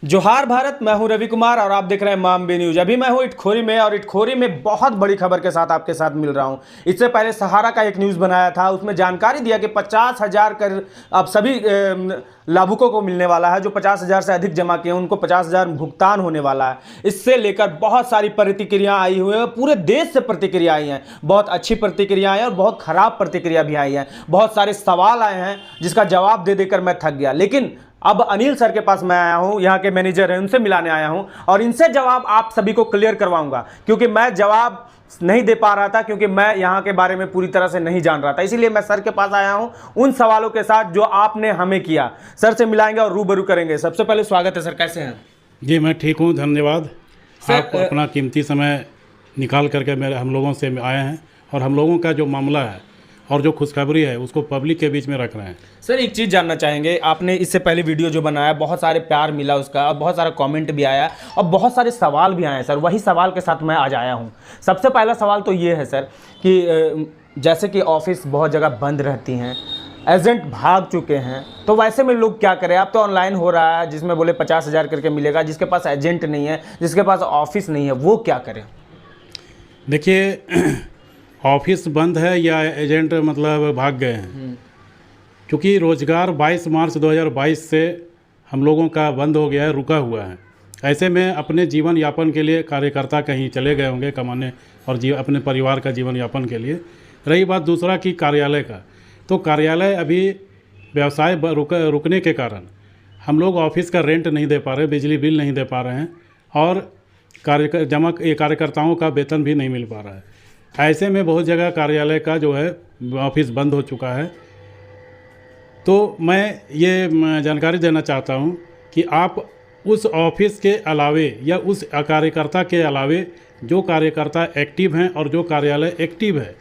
जोहार भारत, मैं हूं रवि कुमार और आप देख रहे हैं मामबी न्यूज। अभी मैं हूं इटखोरी में और इटखोरी में बहुत बड़ी खबर के साथ आपके साथ मिल रहा हूं। इससे पहले सहारा का एक न्यूज़ बनाया था, उसमें जानकारी दिया कि 50,000 कर अब सभी लाभुकों को मिलने वाला है। जो 50,000 से अधिक जमा किए उनको 50,000 भुगतान होने वाला है। इससे लेकर बहुत सारी प्रतिक्रिया आई हुई है, पूरे देश से प्रतिक्रिया आई हैं। बहुत अच्छी प्रतिक्रिया आई है और बहुत खराब प्रतिक्रिया भी आई है। बहुत सारे सवाल आए हैं जिसका जवाब दे देकर मैं थक गया। लेकिन अब अनिल सर के पास मैं आया हूं, यहाँ के मैनेजर हैं, उनसे मिलाने आया हूं और इनसे जवाब आप सभी को क्लियर करवाऊंगा, क्योंकि मैं जवाब नहीं दे पा रहा था, क्योंकि मैं यहाँ के बारे में पूरी तरह से नहीं जान रहा था। इसीलिए मैं सर के पास आया हूं उन सवालों के साथ जो आपने हमें किया। सर से मिलाएंगे और रूबरू करेंगे। सबसे पहले स्वागत है सर, कैसे हैं? जी मैं ठीक हूँ, धन्यवाद। आप अपना कीमती समय निकाल करके हम लोगों से आए हैं और हम लोगों का जो मामला है और जो खुशखबरी है उसको पब्लिक के बीच में रख रहे हैं। सर एक चीज़ जानना चाहेंगे, आपने इससे पहले वीडियो जो बनाया बहुत सारे प्यार मिला उसका और बहुत सारा कमेंट भी आया और बहुत सारे सवाल भी आए सर। वही सवाल के साथ मैं आज आया हूँ। सबसे पहला सवाल तो ये है सर कि जैसे कि ऑफिस बहुत जगह बंद रहती हैं, एजेंट भाग चुके हैं, तो वैसे में लोग क्या करें? अब तो ऑनलाइन हो रहा है जिसमें बोले 50,000 करके मिलेगा। जिसके पास एजेंट नहीं है, जिसके पास ऑफिस नहीं है, वो क्या करें? देखिए ऑफिस बंद है या एजेंट मतलब भाग गए हैं, क्योंकि रोज़गार 22 मार्च 2022 से हम लोगों का बंद हो गया है, रुका हुआ है। ऐसे में अपने जीवन यापन के लिए कार्यकर्ता कहीं चले गए होंगे कमाने और अपने परिवार का जीवन यापन के लिए। रही बात दूसरा कि कार्यालय का, तो कार्यालय अभी व्यवसाय रुकने के कारण हम लोग ऑफिस का रेंट नहीं दे पा रहे, बिजली बिल नहीं दे पा रहे हैं और कार्यकर्ताओं का वेतन भी नहीं मिल पा रहा है। ऐसे में बहुत जगह कार्यालय का जो है ऑफिस बंद हो चुका है। तो मैं ये जानकारी देना चाहता हूं कि आप उस ऑफिस के अलावे या उस कार्यकर्ता के अलावे जो कार्यकर्ता एक्टिव हैं और जो कार्यालय एक्टिव है,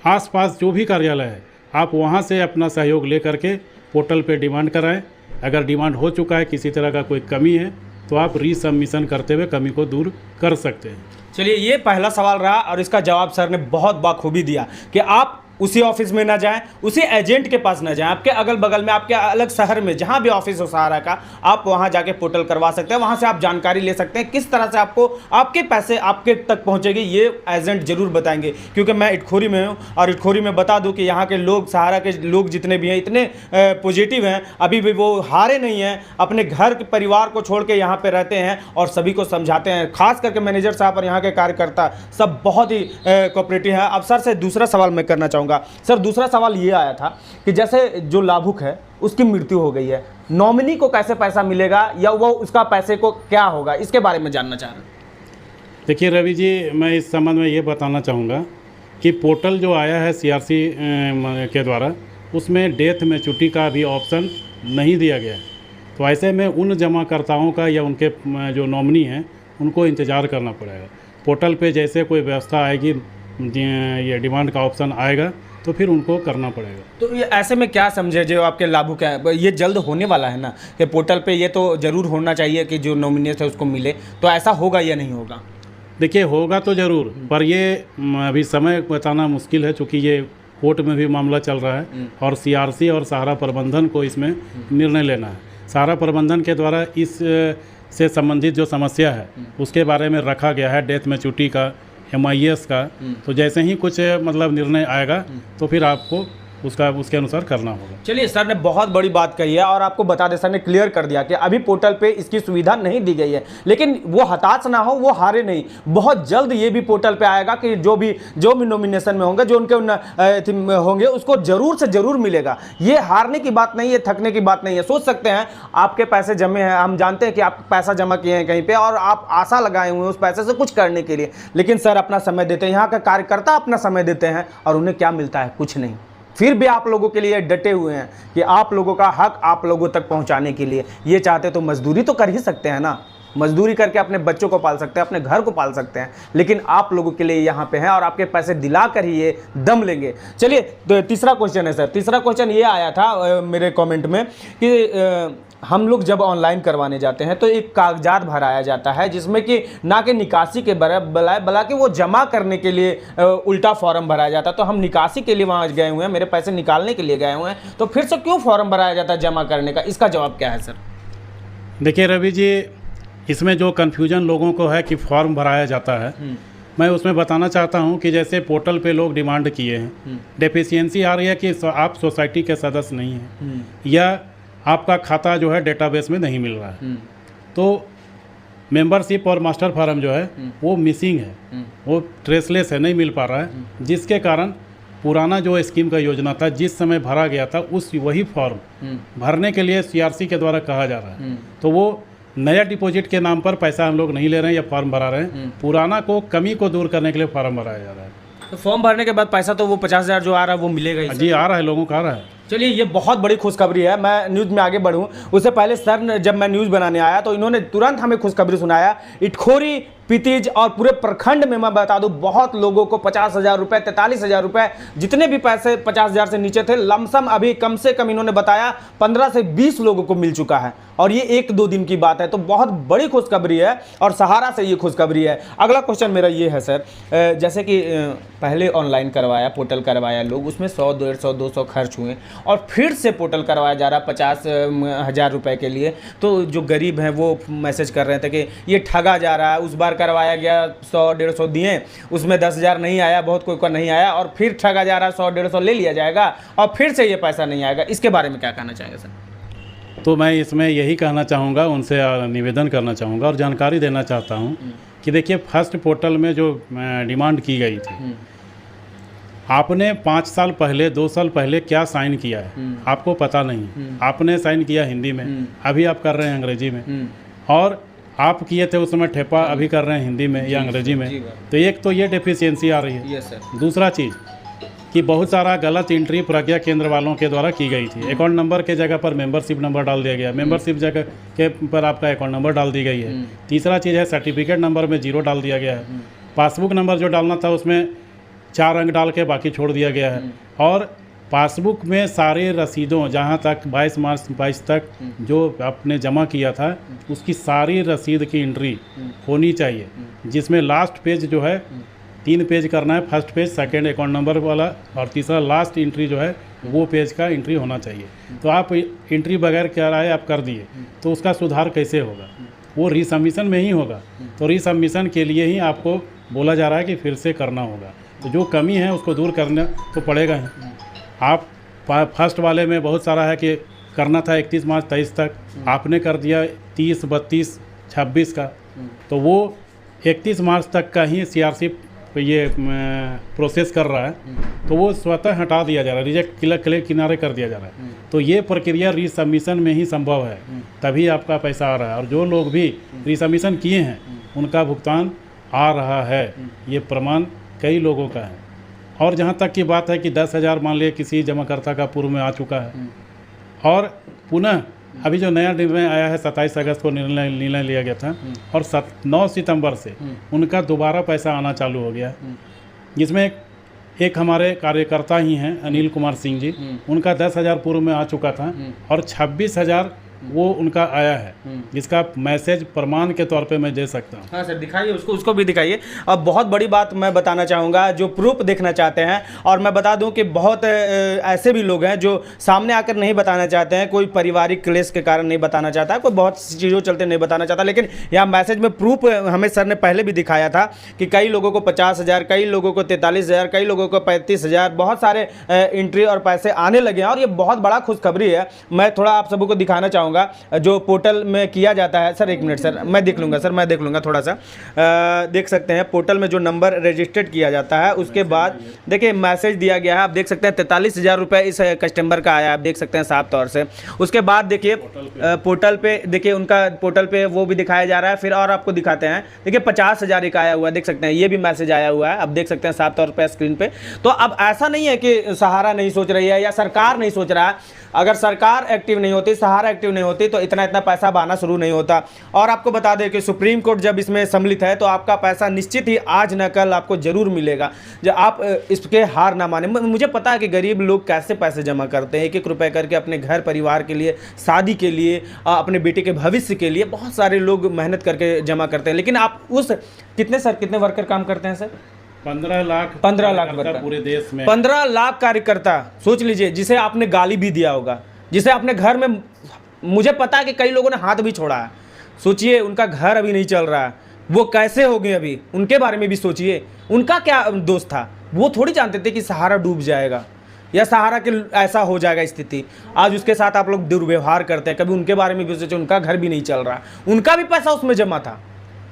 आसपास जो भी कार्यालय है, आप वहां से अपना सहयोग ले करके पोर्टल पे डिमांड कराएं। अगर डिमांड हो चुका है, किसी तरह का कोई कमी है, तो आप रीसबमिशन करते हुए कमी को दूर कर सकते हैं। चलिए, ये पहला सवाल रहा और इसका जवाब सर ने बहुत बाखूबी दिया कि आप उसी ऑफिस में ना जाएं, उसी एजेंट के पास ना जाएं। आपके अगल बगल में, आपके अलग शहर में जहां भी ऑफिस हो सहारा का, आप वहां जाके पोर्टल करवा सकते हैं। वहां से आप जानकारी ले सकते हैं किस तरह से आपको आपके पैसे आपके तक पहुंचेगी, ये एजेंट जरूर बताएंगे। क्योंकि मैं इटखोरी में हूं और इटखोरी में बता दूं कि यहाँ के लोग, सहारा के लोग जितने भी हैं, इतने पॉजिटिव हैं, अभी भी वो हारे नहीं हैं, अपने घर के परिवार को छोड़ के यहाँ पर रहते हैं और सभी को समझाते हैं। खास करके मैनेजर साहब और यहाँ के कार्यकर्ता सब बहुत ही कोऑपरेटिव हैं। अब सर से दूसरा सवाल मैं करना चाहूँगा। सर दूसरा सवाल ये आया था कि जैसे जो लाभुक है उसकी मृत्यु हो गई है, नॉमिनी को कैसे पैसा मिलेगा या वो उसका पैसे को क्या होगा, इसके बारे में जानना चाह रहे हैं। देखिए रवि जी, मैं इस संबंध में ये बताना चाहूँगा कि पोर्टल जो आया है CRC के द्वारा, उसमें डेथ मैच्योरिटी का भी ऑप्शन नहीं दिया गया है। तो ऐसे में उन जमाकर्ताओं का या उनके जो नॉमिनी हैं उनको इंतज़ार करना पड़ेगा। पोर्टल पे जैसे कोई व्यवस्था आएगी, ये डिमांड का ऑप्शन आएगा, तो फिर उनको करना पड़ेगा। तो ये ऐसे में क्या समझे जो आपके लाभुक हैं, ये जल्द होने वाला है ना कि पोर्टल पे ये तो ज़रूर होना चाहिए कि जो नॉमिनेट है उसको मिले, तो ऐसा होगा या नहीं होगा? देखिए होगा तो ज़रूर, पर ये अभी समय बताना मुश्किल है, चूँकि ये कोर्ट में भी मामला चल रहा है और CRC और सहारा प्रबंधन को इसमें निर्णय लेना है। सहारा प्रबंधन के द्वारा इस से संबंधित जो समस्या है उसके बारे में रखा गया है, डेथ मैच्योरिटी का, MIS का। तो जैसे ही कुछ मतलब निर्णय आएगा तो फिर आपको उसके अनुसार करना होगा। चलिए, सर ने बहुत बड़ी बात कही है और आपको बता दें, सर ने क्लियर कर दिया कि अभी पोर्टल पे इसकी सुविधा नहीं दी गई है। लेकिन वो हताश ना हो, वो हारे नहीं, बहुत जल्द ये भी पोर्टल पे आएगा कि जो भी नॉमिनेशन में होंगे, जो उनके होंगे, उसको जरूर से जरूर मिलेगा। ये हारने की बात नहीं है, थकने की बात नहीं है। सोच सकते हैं आपके पैसे जमे हैं, हम जानते हैं कि आप पैसा जमा किए हैं कहीं पर और आप आशा लगाए हुए हैं उस पैसे से कुछ करने के लिए, लेकिन सर अपना समय देते हैं, यहाँ का कार्यकर्ता अपना समय देते हैं और उन्हें क्या मिलता है? कुछ नहीं। फिर भी आप लोगों के लिए डटे हुए हैं कि आप लोगों का हक आप लोगों तक पहुंचाने के लिए। ये चाहते तो मजदूरी तो कर ही सकते हैं ना, मजदूरी करके अपने बच्चों को पाल सकते हैं, अपने घर को पाल सकते हैं, लेकिन आप लोगों के लिए यहाँ पे हैं और आपके पैसे दिला कर ही ये दम लेंगे। चलिए, तो तीसरा क्वेश्चन है सर। तीसरा क्वेश्चन ये आया था मेरे कमेंट में कि हम लोग जब ऑनलाइन करवाने जाते हैं तो एक कागजात भराया जाता है जिसमें कि ना कि निकासी के बल्कि वो जमा करने के लिए उल्टा फॉर्म भराया जाता है। तो हम निकासी के लिए वहाँ गए हुए हैं, मेरे पैसे निकालने के लिए गए हुए हैं, तो फिर से क्यों फॉर्म भराया जाता है जमा करने का? इसका जवाब क्या है सर? देखिए रवि जी, इसमें जो कन्फ्यूजन लोगों को है कि फॉर्म भराया जाता है, मैं उसमें बताना चाहता हूं कि जैसे पोर्टल पे लोग डिमांड किए हैं, डेफिशिएंसी आ रही है कि आप सोसाइटी के सदस्य नहीं हैं या आपका खाता जो है डेटाबेस में नहीं मिल रहा है, तो मेंबरशिप और मास्टर फार्म जो है वो मिसिंग है, वो ट्रेसलेस है, नहीं मिल पा रहा है, जिसके कारण पुराना जो स्कीम का योजना था जिस समय भरा गया था उस वही फॉर्म भरने के लिए सीआरसी के द्वारा कहा जा रहा है, तो वो नया डिपॉजिट के नाम पर पैसा हम लोग नहीं ले रहे हैं या फॉर्म भरा रहे हैं, पुराना को कमी को दूर करने के लिए फॉर्म भराया जा रहा है। तो फॉर्म भरने के बाद पैसा तो वो 50,000 जो आ रहा है वो मिलेगा ही सर? जी आ रहा है, लोगों का आ रहा है। चलिए ये बहुत बड़ी खुशखबरी है। मैं न्यूज़ में आगे बढ़ूं उससे पहले सर ने, जब मैं न्यूज़ बनाने आया तो इन्होंने तुरंत हमें खुशखबरी सुनाया। इटखोरी, पितिज और पूरे प्रखंड में मैं बता दूं बहुत लोगों को 50,000 रुपये, 43,000 रुपये, जितने भी पैसे 50,000 से नीचे थे लमसम अभी कम से कम इन्होंने बताया 15 से 20 लोगों को मिल चुका है, और ये 1-2 दिन की बात है। तो बहुत बड़ी खुशखबरी है और सहारा से ये खुशखबरी है। अगला क्वेश्चन मेरा ये है सर, जैसे कि पहले ऑनलाइन करवाया, पोर्टल करवाया लोग, उसमें 100, 150, 200 खर्च हुए और फिर से पोर्टल करवाया जा रहा 50,000 रुपये के लिए। तो जो गरीब हैं वो मैसेज कर रहे थे कि ये ठगा जा रहा है। उस बार करवाया गया 100, 150 दिए, उसमें 10,000 नहीं आया, बहुत कोई का नहीं आया, और फिर ठगा जा रहा है, 100, 150 ले लिया जाएगा और फिर से ये पैसा नहीं आएगा। इसके बारे में क्या कहना चाहेंगे सर? तो मैं इसमें यही कहना चाहूँगा, उनसे निवेदन करना चाहूँगा और जानकारी देना चाहता हूँ कि देखिए फर्स्ट पोर्टल में जो डिमांड की गई थी, आपने 5 साल पहले, 2 साल पहले क्या साइन किया है आपको पता नहीं। आपने साइन किया हिंदी में, अभी आप कर रहे हैं अंग्रेजी में, और आप किए थे उस समय ठेपा, अभी कर रहे हैं हिंदी में या अंग्रेजी में। तो एक तो ये डेफिशिएंसी आ रही है। Yes sir. दूसरा चीज़ कि बहुत सारा गलत एंट्री प्रज्ञा केंद्र वालों के द्वारा की गई थी। अकाउंट नंबर के जगह पर मेंबरशिप नंबर डाल दिया गया, मेंबरशिप जगह के पर आपका अकाउंट नंबर डाल दी गई है। तीसरा चीज़ है सर्टिफिकेट नंबर में 0 डाल दिया गया है। पासबुक नंबर जो डालना था उसमें 4 अंक डाल के बाकी छोड़ दिया गया है। और पासबुक में सारे रसीदों, जहाँ तक 22 मार्च 22 तक जो आपने जमा किया था उसकी सारी रसीद की एंट्री होनी चाहिए, जिसमें लास्ट पेज जो है 3 पेज करना है, first page, second account number वाला, और तीसरा लास्ट एंट्री जो है वो पेज का एंट्री होना चाहिए। तो आप एंट्री बगैर क्या रहा है आप कर दिए, तो उसका सुधार कैसे होगा? वो रीसबमिशन में ही होगा। तो रीसबमिशन के लिए ही आपको बोला जा रहा है कि फिर से करना होगा। तो जो कमी है उसको दूर करना तो पड़ेगा ही। आप फर्स्ट वाले में बहुत सारा है कि करना था 31 मार्च 23 तक, आपने कर दिया 30, 32, 26 का, तो वो 31 मार्च तक का ही सीआरसी ये प्रोसेस कर रहा है, तो वो स्वतः हटा दिया जा रहा है, रिजेक्ट क्लियर किनारे कर दिया जा रहा है। तो ये प्रक्रिया रीसबमिशन में ही संभव है, तभी आपका पैसा आ रहा है। और जो लोग भी रीसबमिशन किए हैं उनका भुगतान आ रहा है, ये प्रमाण कई लोगों का है। और जहाँ तक की बात है कि 10,000 मान लिया किसी जमाकर्ता का पूर्व में आ चुका है, और पुनः अभी जो नया निर्णय आया है 27 अगस्त को निर्णय लिया गया था, और 9 सितंबर से उनका दोबारा पैसा आना चालू हो गया, जिसमें एक हमारे कार्यकर्ता ही हैं अनिल कुमार सिंह जी, उनका 10,000 पूर्व में आ चुका था और 26,000 वो उनका आया है, जिसका मैसेज प्रमाण के तौर पे मैं दे सकता हूँ। हाँ सर, दिखाइए उसको भी दिखाइए। अब बहुत बड़ी बात मैं बताना चाहूँगा, जो प्रूफ देखना चाहते हैं, और मैं बता दूं कि बहुत ऐसे भी लोग हैं जो सामने आकर नहीं बताना चाहते हैं, कोई पारिवारिक क्लेश के कारण नहीं बताना चाहता है, कोई बहुत सी चीज़ों चलते नहीं बताना चाहता, लेकिन यहाँ मैसेज में प्रूफ हमें सर ने पहले भी दिखाया था कि कई लोगों को 50,000, कई लोगों को 43,000, कई लोगों को 35,000, बहुत सारे एंट्री और पैसे आने लगे हैं, और ये बहुत बड़ा खुशखबरी है। मैं थोड़ा आप सबको दिखाना चाहूँगा जो पोर्टल में किया जाता है। सर 1 मिनट सर, मैं देख लूँगा सर, मैं देख लूँगा थोड़ा सा। देख सकते हैं पोर्टल में जो नंबर रजिस्टर्ड किया जाता है उसके बाद देखिए मैसेज दिया गया है, आप देख सकते हैं 43,000 रुपये इस कस्टमर का आया, आप देख सकते हैं साफ तौर से। उसके बाद देखिए पोर्टल पे देखिए उनका पोर्टल पे वो भी दिखाया जा रहा है। फिर और आपको दिखाते हैं, देखिए 50,000 एक आया हुआ है, देख सकते हैं, ये भी मैसेज आया हुआ है, आप देख सकते हैं साफ तौर पर स्क्रीन पे। तो अब ऐसा नहीं है कि सहारा नहीं सोच रही है या सरकार नहीं सोच रहा है। अगर सरकार एक्टिव नहीं होती, सहारा एक्टिव नहीं होती, तो इतना इतना पैसा आना शुरू नहीं होता। और आपको बता दें कि सुप्रीम कोर्ट जब इसमें सम्मिलित है तो आपका पैसा निश्चित ही आज न कल आपको जरूर मिलेगा, जब आप इसके हार ना माने। मुझे पता है कि गरीब लोग कैसे पैसे जमा करते हैं, 1-1 रुपये करके अपने घर परिवार के लिए, शादी के लिए, अपने बेटे के भविष्य के लिए बहुत सारे लोग मेहनत करके जमा करते हैं। लेकिन आप उस कितने वर्कर काम करते हैं सर? 15 लाख वर्कर पूरे देश में, 15 लाख कार्यकर्ता सोच लीजिए, जिसे आपने गाली भी दिया होगा, जिसे अपने घर में, मुझे पता है कि कई लोगों ने हाथ भी छोड़ा है। सोचिए, उनका घर अभी नहीं चल रहा है, वो कैसे हो गए अभी, उनके बारे में भी सोचिए। उनका क्या दोष था? वो थोड़ी जानते थे कि सहारा डूब जाएगा या सहारा के ऐसा हो जाएगा स्थिति। आज उसके साथ आप लोग दुर्व्यवहार करते हैं। कभी उनके बारे में भी सोचे, उनका घर भी नहीं चल रहा, उनका भी पैसा उसमें जमा था।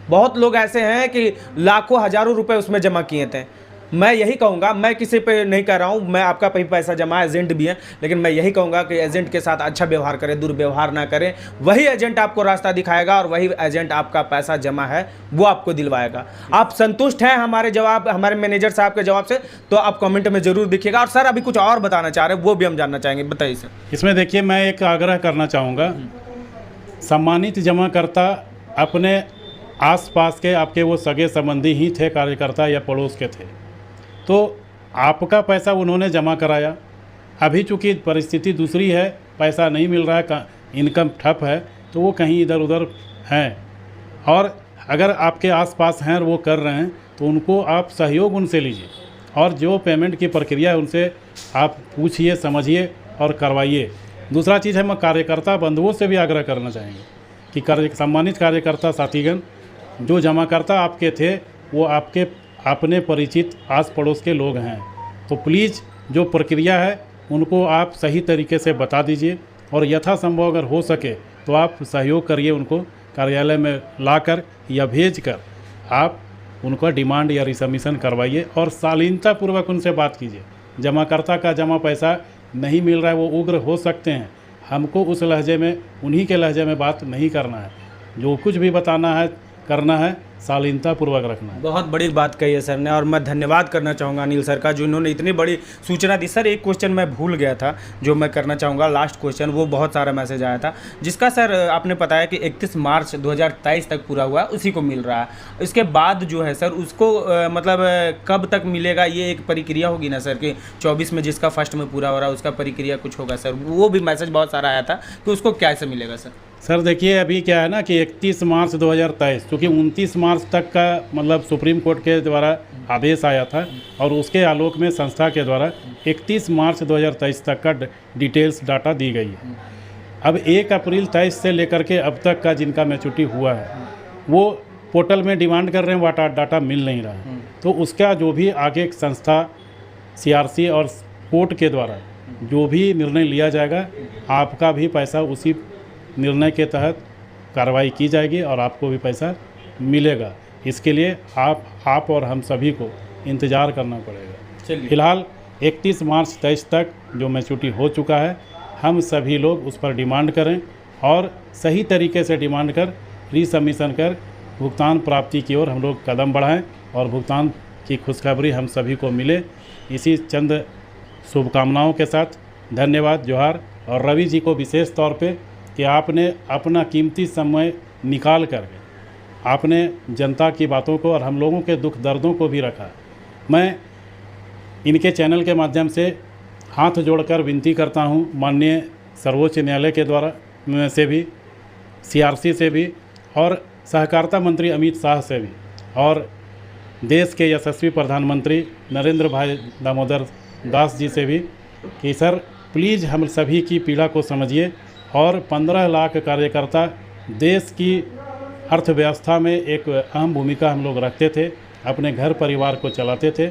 बहुत लोग ऐसे हैं कि लाखों हजारों रुपए उसमें जमा किए थे। मैं यही कहूँगा, मैं किसी पे नहीं कह रहा हूँ, मैं आपका भी पैसा जमा, एजेंट भी है, लेकिन मैं यही कहूँगा कि एजेंट के साथ अच्छा व्यवहार करें, दुर्व्यवहार ना करें। वही एजेंट आपको रास्ता दिखाएगा और वही एजेंट आपका पैसा जमा है वो आपको दिलवाएगा। आप संतुष्ट हैं हमारे जवाब, हमारे मैनेजर साहब के जवाब से? तो आप कमेंट में ज़रूर दिखिएगा। और सर अभी कुछ और बताना चाह रहे हैं, वो भी हम जानना चाहेंगे, बताइए सर। इसमें देखिए, मैं एक आग्रह करना चाहूँगा, सम्मानित जमाकर्ता अपने आसपास के आपके वो सगे संबंधी ही थे, कार्यकर्ता या पड़ोस के थे, तो आपका पैसा उन्होंने जमा कराया। अभी चूँकि परिस्थिति दूसरी है, पैसा नहीं मिल रहा है, इनकम ठप है, तो वो कहीं इधर उधर हैं, और अगर आपके आसपास हैं और वो कर रहे हैं तो उनको आप सहयोग उनसे लीजिए, और जो पेमेंट की प्रक्रिया है उनसे आप पूछिए, समझिए और करवाइए। दूसरा चीज़ है, मैं कार्यकर्ता बंधुओं से भी आग्रह करना चाहेंगे कि सम्मानित कार्यकर्ता साथीगण, जो जमाकर्ता आपके थे वो आपके अपने परिचित आस पड़ोस के लोग हैं, तो प्लीज़ जो प्रक्रिया है उनको आप सही तरीके से बता दीजिए, और यथासंभव अगर हो सके तो आप सहयोग करिए, उनको कार्यालय में लाकर या भेज कर आप उनका डिमांड या रिसमिशन करवाइए, और शालीनतापूर्वक उनसे बात कीजिए। जमाकर्ता का जमा पैसा नहीं मिल रहा है, वो उग्र हो सकते हैं, हमको उस लहजे में, उन्हीं के लहजे में बात नहीं करना है। जो कुछ भी बताना है, करना है, शालीनतापूर्वक रखना है। बहुत बड़ी बात कही है सर ने, और मैं धन्यवाद करना चाहूँगा अनिल सर का, जो इन्होंने इतनी बड़ी सूचना दी। सर एक क्वेश्चन मैं भूल गया था जो मैं करना चाहूँगा, लास्ट क्वेश्चन, वो बहुत सारा मैसेज आया था जिसका सर आपने बताया कि 31 मार्च 2023 तक पूरा हुआ है, उसी को मिल रहा है। इसके बाद जो है सर उसको मतलब कब तक मिलेगा, ये एक प्रक्रिया होगी ना सर कि 24 में जिसका फर्स्ट में पूरा हो रहा है उसका प्रक्रिया कुछ होगा सर? वो भी मैसेज बहुत सारा आया था कि उसको कैसे मिलेगा सर? सर देखिए, अभी क्या है ना कि 31 मार्च 2023, क्योंकि 29 मार्च तक का मतलब सुप्रीम कोर्ट के द्वारा आदेश आया था, और उसके आलोक में संस्था के द्वारा 31 मार्च 2023 तक का डिटेल्स डाटा दी गई है। अब 1 अप्रैल 23 से लेकर के अब तक का जिनका मैच्योरिटी हुआ है वो पोर्टल में डिमांड कर रहे हैं, वो डाटा मिल नहीं रहा है। तो उसका जो भी आगे संस्था, CRC और कोर्ट के द्वारा जो भी निर्णय लिया जाएगा, आपका भी पैसा उसी निर्णय के तहत कार्रवाई की जाएगी और आपको भी पैसा मिलेगा। इसके लिए आप और हम सभी को इंतज़ार करना पड़ेगा। फिलहाल 31 मार्च 23 तक जो मैच्योरिटी हो चुका है, हम सभी लोग उस पर डिमांड करें और सही तरीके से डिमांड कर रीसबमिशन कर भुगतान प्राप्ति की ओर हम लोग कदम बढ़ाएं और भुगतान की खुशखबरी हम सभी को मिले। इसी चंद शुभकामनाओं के साथ धन्यवाद, जोहार। और रवि जी को विशेष तौर पे कि आपने अपना कीमती समय निकाल कर आपने जनता की बातों को और हम लोगों के दुख दर्दों को भी रखा। मैं इनके चैनल के माध्यम से हाथ जोड़कर विनती करता हूँ माननीय सर्वोच्च न्यायालय के द्वारा से भी, CRC से भी और सहकारिता मंत्री अमित शाह से भी और देश के यशस्वी प्रधानमंत्री नरेंद्र भाई दामोदर दास जी से भी कि सर प्लीज़ हम सभी की पीड़ा को समझिए और 15 लाख कार्यकर्ता देश की अर्थव्यवस्था में एक अहम भूमिका हम लोग रखते थे, अपने घर परिवार को चलाते थे।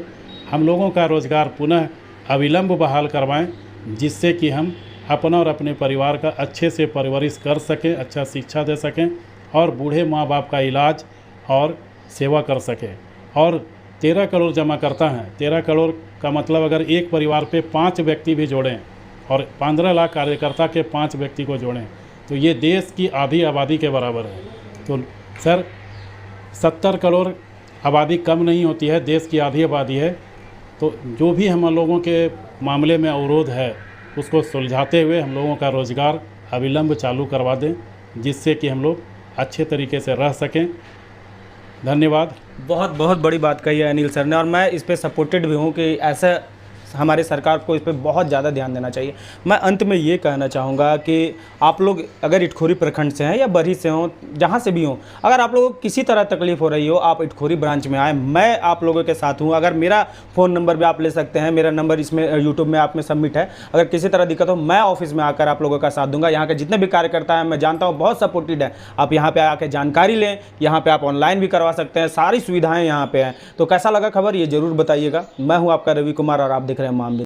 हम लोगों का रोज़गार पुनः अविलंब बहाल करवाएं, जिससे कि हम अपना और अपने परिवार का अच्छे से परवरिश कर सकें, अच्छा शिक्षा दे सकें और बूढ़े माँ बाप का इलाज और सेवा कर सकें। और 13 करोड़ जमा करता हैं, 13 करोड़ का मतलब अगर एक परिवार पे 5 व्यक्ति भी जोड़ें और 15 लाख कार्यकर्ता के 5 व्यक्ति को जोड़ें तो ये देश की आधी आबादी के बराबर है। तो सर 70 करोड़ आबादी कम नहीं होती है, देश की आधी आबादी है। तो जो भी हम लोगों के मामले में अवरोध है उसको सुलझाते हुए हम लोगों का रोज़गार अविलंब चालू करवा दें, जिससे कि हम लोग अच्छे तरीके से रह सकें। धन्यवाद। बहुत बहुत बड़ी बात कही है अनिल सर ने और मैं इस पे सपोर्टेड भी हूँ कि ऐसा हमारे सरकार को इस पर बहुत ज़्यादा ध्यान देना चाहिए। मैं अंत में ये कहना चाहूँगा कि आप लोग अगर इटखोरी प्रखंड से हैं या बरही से हों, जहाँ से भी हों, अगर आप लोगों को किसी तरह तकलीफ हो रही हो, आप इटखोरी ब्रांच में आए, मैं आप लोगों के साथ हूँ। अगर मेरा फ़ोन नंबर भी आप ले सकते हैं, मेरा नंबर इसमें यूट्यूब में आप में सबमिट है। अगर किसी तरह दिक्कत हो, मैं ऑफिस में आकर आप लोगों का साथ दूंगा। यहाँ के जितने भी कार्यकर्ता हैं, मैं जानता हूँ बहुत सपोर्टेड है। आप यहाँ पे आके जानकारी लें, यहाँ पे आप ऑनलाइन भी करवा सकते हैं, सारी सुविधाएं यहाँ पे हैं। तो कैसा लगा खबर, ये जरूर बताइएगा। मैं हूँ आपका रवि कुमार और आप देख रहे हैं मामले।